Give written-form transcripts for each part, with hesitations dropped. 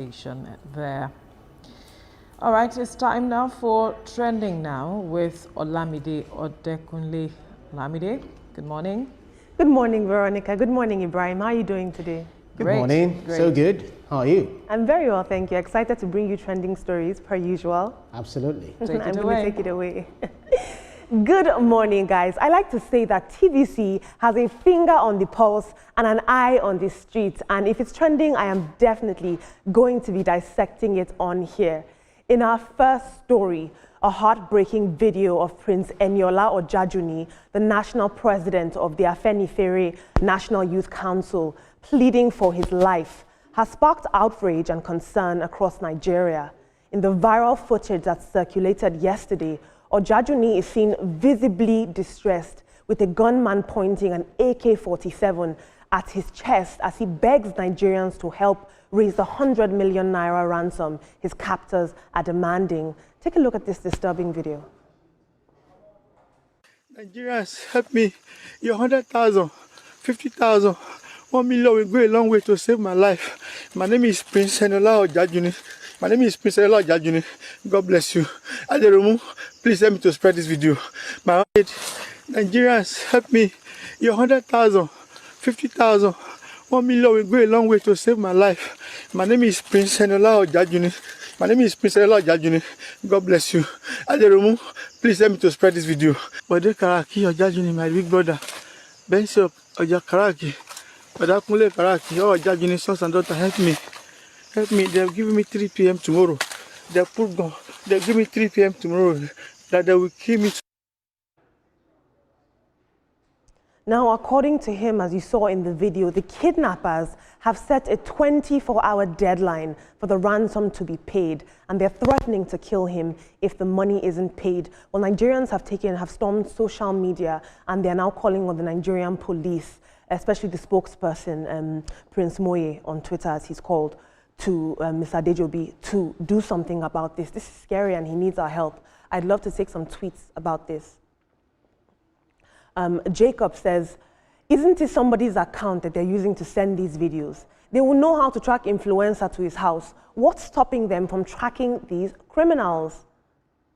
There. All right, it's time now for Trending Now with Olamide Odekunle. Olamide, good morning. Good morning, Veronica. Good morning, Ibrahim. How are you doing today? Good morning. Great. So good. How are you? I'm very well, thank you. Excited to bring you trending stories per usual. Absolutely. I'm going to take it away. Good morning, guys. I like to say that TVC has a finger on the pulse and an eye on the street. And if it's trending, I am definitely going to be dissecting it on here. In our first story, a heartbreaking video of Prince Eniola Ojajuni, the national president of the Afenifere National Youth Council, pleading for his life, has sparked outrage and concern across Nigeria. In the viral footage that circulated yesterday, Ojajuni is seen visibly distressed with a gunman pointing an AK-47 at his chest as he begs Nigerians to help raise the 100 million naira ransom his captors are demanding. Take a look at this disturbing video. Nigerians, help me. Your 100,000, 50,000, 1 million will go a long way to save my life. My name is Prince Eniola Ojajuni. God bless you. Aderomu, please help me to spread this video. My aide, Nigerians, help me. Your 100,000, 50,000, 1 million will go a long way to save my life. My name is Prince Eniola Ojajuni. God bless you. Aderomu, please help me to spread this video. Bode Karaki Ojajuni, my big brother. Benso Ojakaraki. Odakunle Karaki, Ojajuni, sons and daughter, help me. Help me, they'll give me 3 p.m. tomorrow. They'll give me 3 p.m. tomorrow. That they will kill me. Now, according to him, as you saw in the video, the kidnappers have set a 24-hour deadline for the ransom to be paid, and they're threatening to kill him if the money isn't paid. Well, Nigerians have stormed social media, and they're now calling on the Nigerian police, especially the spokesperson, Prince Moye on Twitter, as he's called, to Mr. Dejobi to do something about this. This is scary and he needs our help. I'd love to take some tweets about this. Jacob says, isn't it somebody's account that they're using to send these videos? They will know how to track influencer to his house. What's stopping them from tracking these criminals?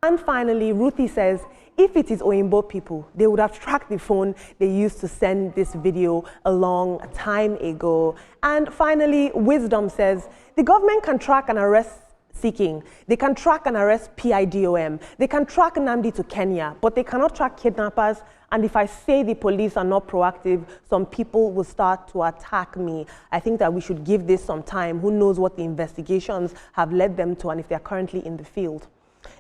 And finally, Ruthie says, if it is Oyinbo people, they would have tracked the phone they used to send this video a long time ago. And finally, Wisdom says, the government can track and arrest seeking. They can track and arrest PIDOM. They can track Nnamdi to Kenya, but they cannot track kidnappers. And if I say the police are not proactive, some people will start to attack me. I think that we should give this some time. Who knows what the investigations have led them to and if they're currently in the field.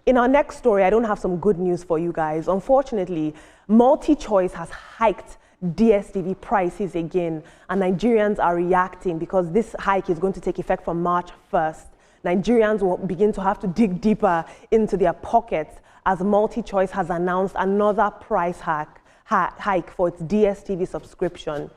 In our next story, I don't have some good news for you guys. Unfortunately, MultiChoice has hiked DSTV prices again, and Nigerians are reacting because this hike is going to take effect from March 1st. Nigerians will begin to have to dig deeper into their pockets as MultiChoice has announced another price hike for its DSTV subscription.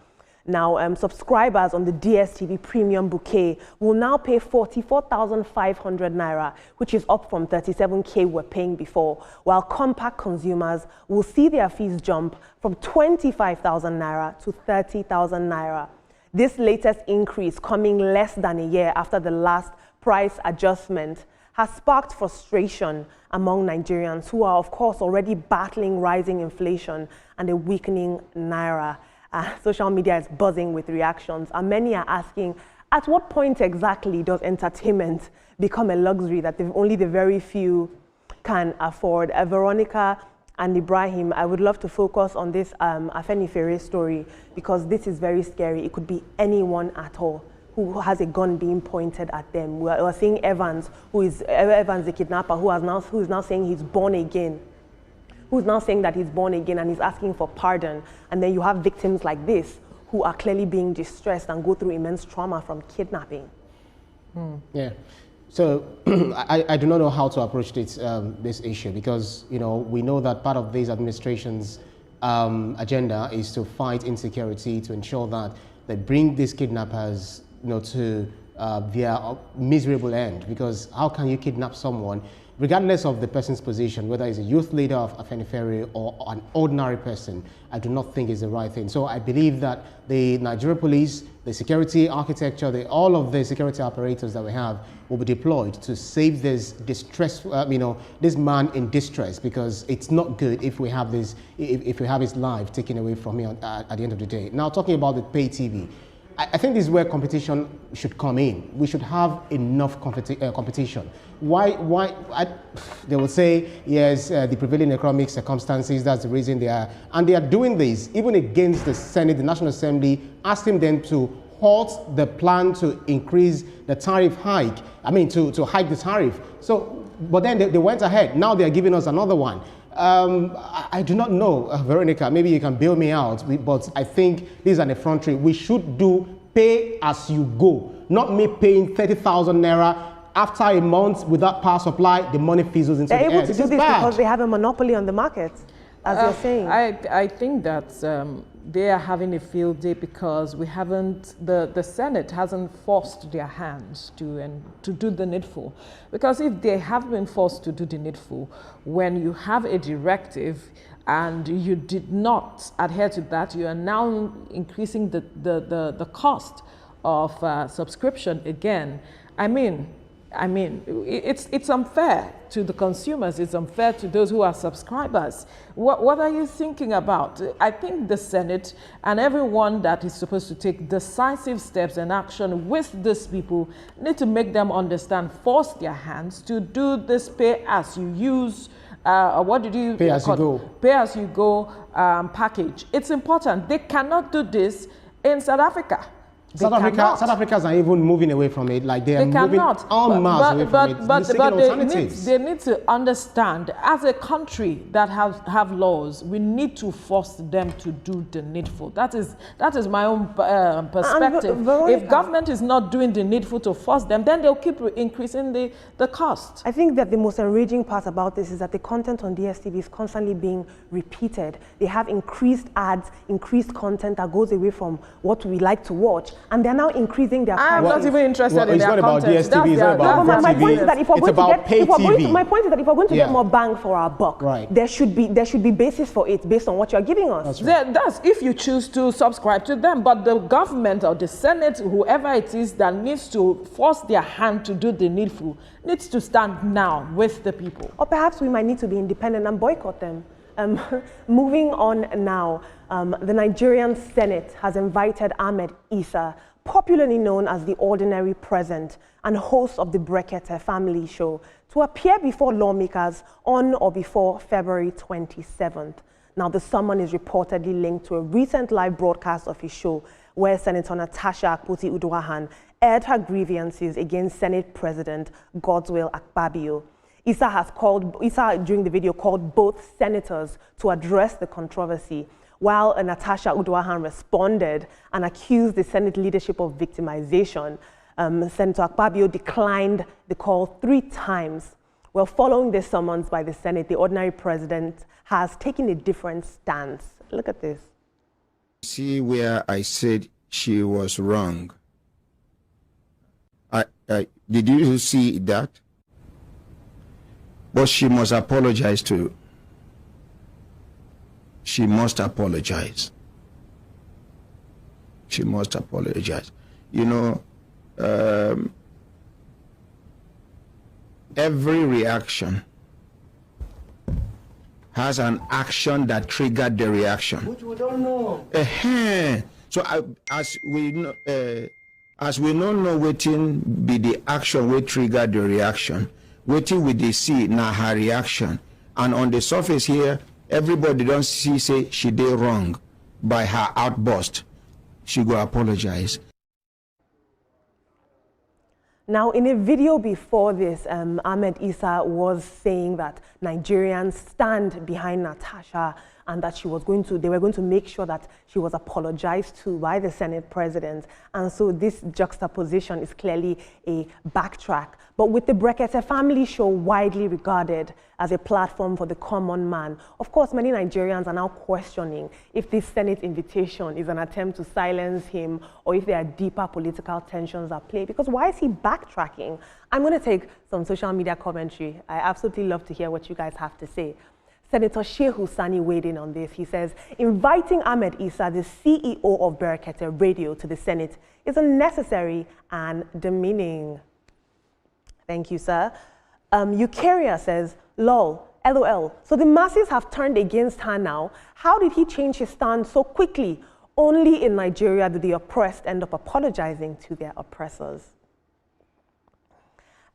Now, subscribers on the DSTV Premium Bouquet will now pay 44,500 naira, which is up from 37K we're paying before, while compact consumers will see their fees jump from 25,000 naira to 30,000 naira. This latest increase, coming less than a year after the last price adjustment, has sparked frustration among Nigerians who are, of course, already battling rising inflation and a weakening naira. Social media is buzzing with reactions, and many are asking, at what point exactly does entertainment become a luxury that only the very few can afford? Veronica and Ibrahim, I would love to focus on this Afenifere story because this is very scary. It could be anyone at all who has a gun being pointed at them. We're seeing Evans, Evans the kidnapper, who is now saying he's born again. Who's now saying that he's born again and he's asking for pardon. And then you have victims like this who are clearly being distressed and go through immense trauma from kidnapping. Yeah. So I do not know how to approach this issue because, you know, we know that part of this administration's agenda is to fight insecurity, to ensure that they bring these kidnappers, you know, to their miserable end, because how can you kidnap someone regardless of the person's position, whether it's a youth leader of Afenifere or an ordinary person? I do not think is the right thing. So I believe that the Nigerian police, the security architecture, all of the security apparatus that we have will be deployed to save this distress, this man in distress, because it's not good if we have this, if we have his life taken away from him at the end of the day. Now, talking about the pay TV, I think this is where competition should come in. We should have enough competition. Why? They will say, yes, the prevailing economic circumstances, that's the reason they are. And they are doing this even against the Senate, the National Assembly, asking them to halt the plan to increase the tariff hike. To hike the tariff. So, but then they went ahead. Now they are giving us another one. I do not know, Veronica, maybe you can bail me out, but I think this is an effrontery. We should do pay as you go, not me paying 30,000 naira. After a month without power supply, the money fizzles into the air. They're able to do this because they have a monopoly on the market, as you're saying. I think that they are having a field day because we haven't, the Senate hasn't forced their hands to do the needful. Because if they have been forced to do the needful, when you have a directive and you did not adhere to that, you are now increasing the cost of subscription again. It's unfair to the consumers. It's unfair to those who are subscribers. What are you thinking about? I think the Senate and everyone that is supposed to take decisive steps and action with these people need to make them understand, force their hands to do this pay as you use. What did you pay as you go? Pay as you go package. It's important. They cannot do this in South Africa. South Africans are even moving away from it, like they are moving en masse away from it. But they need to understand, as a country that have laws, we need to force them to do the needful. That is my own perspective. If government is not doing the needful to force them, then they'll keep increasing the cost. I think that the most enraging part about this is that the content on DSTV is constantly being repeated. They have increased ads, increased content that goes away from what we like to watch. And they're now increasing their prices. I'm not even interested in their content. It's not about DSTV, it's not about my point is that if we're going to get, my point is that if we're going to get more bang for our buck, there should be basis for it based on what you're giving us. That's if you choose to subscribe to them. But the government or the Senate, whoever it is that needs to force their hand to do the needful, needs to stand now with the people. Or perhaps we might need to be independent and boycott them. Moving on now, the Nigerian Senate has invited Ahmed Issa, popularly known as the Ordinary Present and host of the Brekete Family Show, to appear before lawmakers on or before February 27th. Now, the summon is reportedly linked to a recent live broadcast of his show where Senator Natasha Akpoti-Uduaghan aired her grievances against Senate President Godswill Akpabio. Issa, during the video, called both senators to address the controversy, while Natasha Uduaghan responded and accused the Senate leadership of victimization. Senator Akpabio declined the call 3 times. Well, following this summons by the Senate, the ordinary president has taken a different stance. Look at this. See where I said she was wrong. Did you see that? But she must apologize to. She must apologize. She must apologize. You know, every reaction has an action that triggered the reaction. Which we don't know. So as we don't know waiting be the action will trigger the reaction. Waiting with the see now her reaction, and on the surface here, everybody don't see say she did wrong by her outburst. She go apologize. Now, in a video before this, Ahmed Issa was saying that Nigerians stand behind Natasha and that they were going to make sure that she was apologized to by the Senate president. And so this juxtaposition is clearly a backtrack. But with the Brekete family show widely regarded as a platform for the common man, of course, many Nigerians are now questioning if this Senate invitation is an attempt to silence him or if there are deeper political tensions at play. Because why is he backtracking? I'm going to take some social media commentary. I absolutely love to hear what you guys have to say. Senator Shehu Sani weighed in on this. He says, inviting Ahmed Issa, the CEO of Brekete Radio, to the Senate is unnecessary and demeaning. Thank you, sir. Eukarya says, lol, LOL. So the masses have turned against her now. How did he change his stance so quickly? Only in Nigeria do the oppressed end up apologizing to their oppressors.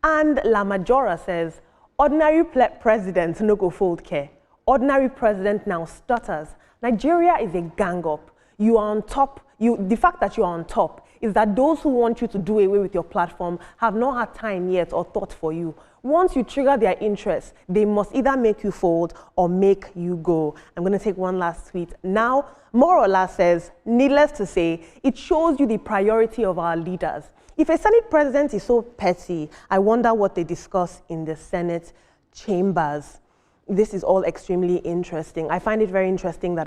And La Majora says, ordinary president no go fold care. Ordinary president now stutters. Nigeria is a gang up. You are on top. The fact that you are on top is that those who want you to do away with your platform have not had time yet or thought for you. Once you trigger their interest, they must either make you fold or make you go. I'm going to take one last tweet. Now, Morola says, needless to say, it shows you the priority of our leaders. If a Senate president is so petty, I wonder what they discuss in the Senate chambers. This is all extremely interesting. I find it very interesting that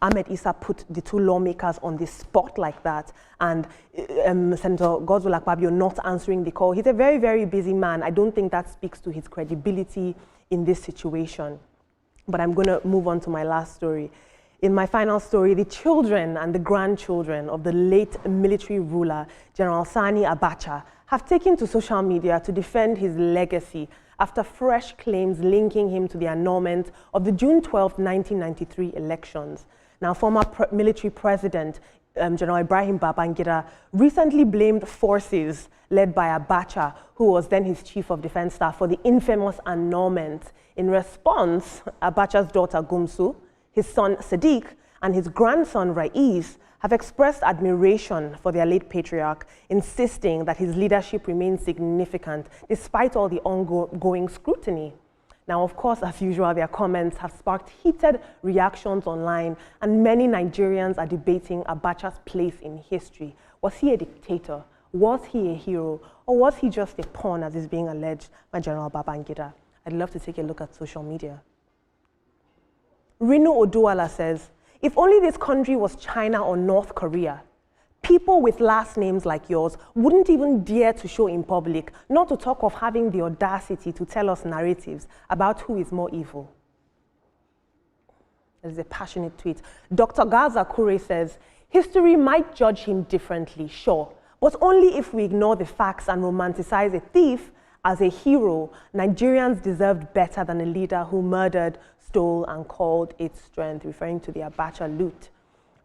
Ahmed Issa put the two lawmakers on the spot like that, and Senator Godswill Akpabio not answering the call. He's a very, very busy man. I don't think that speaks to his credibility in this situation. But I'm going to move on to my last story. In my final story, the children and the grandchildren of the late military ruler, General Sani Abacha, have taken to social media to defend his legacy after fresh claims linking him to the annulment of the June 12, 1993 elections. Now, former military president General Ibrahim Babangida recently blamed forces led by Abacha, who was then his chief of defense staff, for the infamous annulment. In response, Abacha's daughter Gumsu, his son Sadiq, and his grandson Rais have expressed admiration for their late patriarch, insisting that his leadership remains significant despite all the ongoing scrutiny. Now, of course, as usual, their comments have sparked heated reactions online, and many Nigerians are debating Abacha's place in history. Was he a dictator? Was he a hero? Or was he just a pawn, as is being alleged by General Babangida? I'd love to take a look at social media. Rino Oduala says, if only this country was China or North Korea, people with last names like yours wouldn't even dare to show in public, not to talk of having the audacity to tell us narratives about who is more evil. There's a passionate tweet. Dr. Gaza Kure says, history might judge him differently, sure, but only if we ignore the facts and romanticize a thief as a hero. Nigerians deserved better than a leader who murdered, stole, and called it strength, referring to the Abacha loot.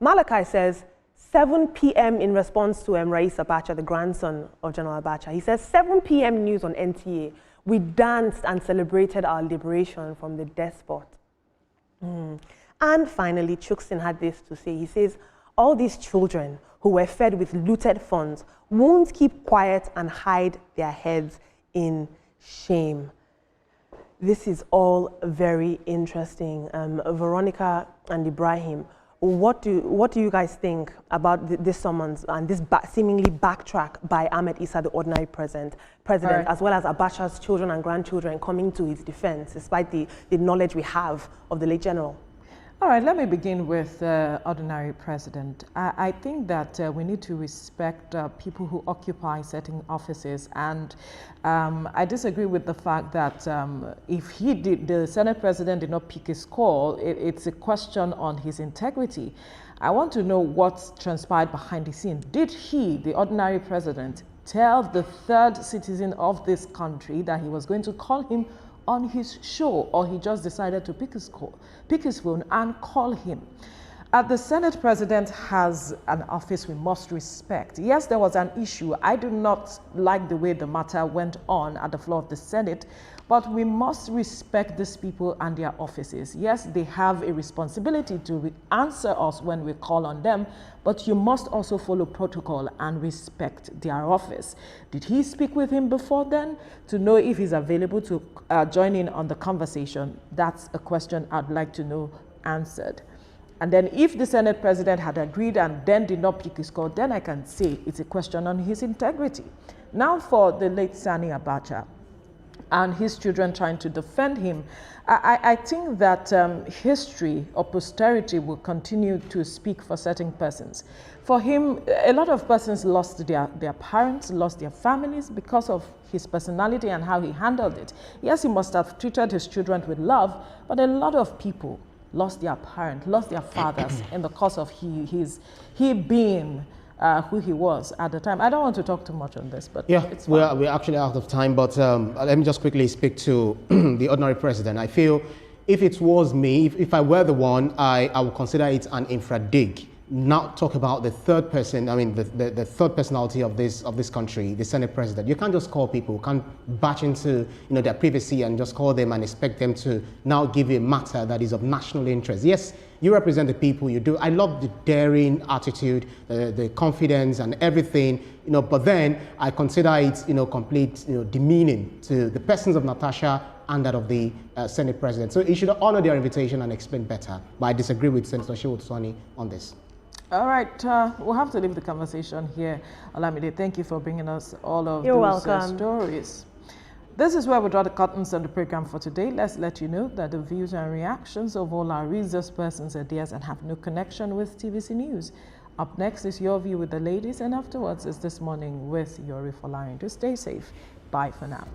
Malachi says, 7 p.m. in response to Rais Abacha, the grandson of General Abacha. He says, 7 p.m. news on NTA. We danced and celebrated our liberation from the despot. And finally, Chuksin had this to say. He says, all these children who were fed with looted funds won't keep quiet and hide their heads in shame. This is all very interesting. Veronica and Ibrahim, what do you guys think about this summons and this seemingly backtrack by Ahmed Issa, the ordinary president, right, as well as Abacha's children and grandchildren coming to his defense, despite the knowledge we have of the late general? All right, let me begin with ordinary president. I think that we need to respect people who occupy certain offices, and I disagree with the fact that if the Senate president did not pick his call, it's a question on his integrity. I want to know what transpired behind the scene. Did he, the ordinary president, tell the third citizen of this country that he was going to call him on his show, or he just decided to pick his phone and call him? The Senate president has an office we must respect. Yes, there was an issue. I do not like the way the matter went on at the floor of the Senate, but we must respect these people and their offices. Yes, they have a responsibility to answer us when we call on them, but you must also follow protocol and respect their office. Did he speak with him before then to know if he's available to join in on the conversation? That's a question I'd like to know answered. And then if the Senate president had agreed and then did not pick his call, then I can say it's a question on his integrity. Now for the late Sani Abacha and his children trying to defend him, I think that history or posterity will continue to speak for certain persons. For him, a lot of persons lost their parents, lost their families because of his personality and how he handled it. Yes, he must have treated his children with love, but a lot of people lost their parents, lost their fathers in the course of he being who he was at the time. I don't want to talk too much on this, but yeah, it's fine. we're actually out of time, but let me just quickly speak to the ordinary president. I feel if it was me, if I were the one, I would consider it an infra dig. Not talk about the third person, I mean the third personality of this country, the Senate president. You can't just call people, can't batch into their privacy and just call them and expect them to now give you a matter that is of national interest. Yes, you represent the people, you do. I love the daring attitude, the confidence and everything, but then I consider it complete demeaning to the persons of Natasha and that of the Senate president. So you should honor their invitation and explain better. But I disagree with Senator Shehu Sani on this. All right, we'll have to leave the conversation here. Olamide, thank you for bringing us all of You're those welcome. Stories. This is where we draw the curtains on the program for today. Let's let you know that the views and reactions of all our resource persons are theirs and have no connection with TVC News. Up next is Your View with the Ladies, and afterwards is This Morning with Yori Folarin. To stay safe. Bye for now.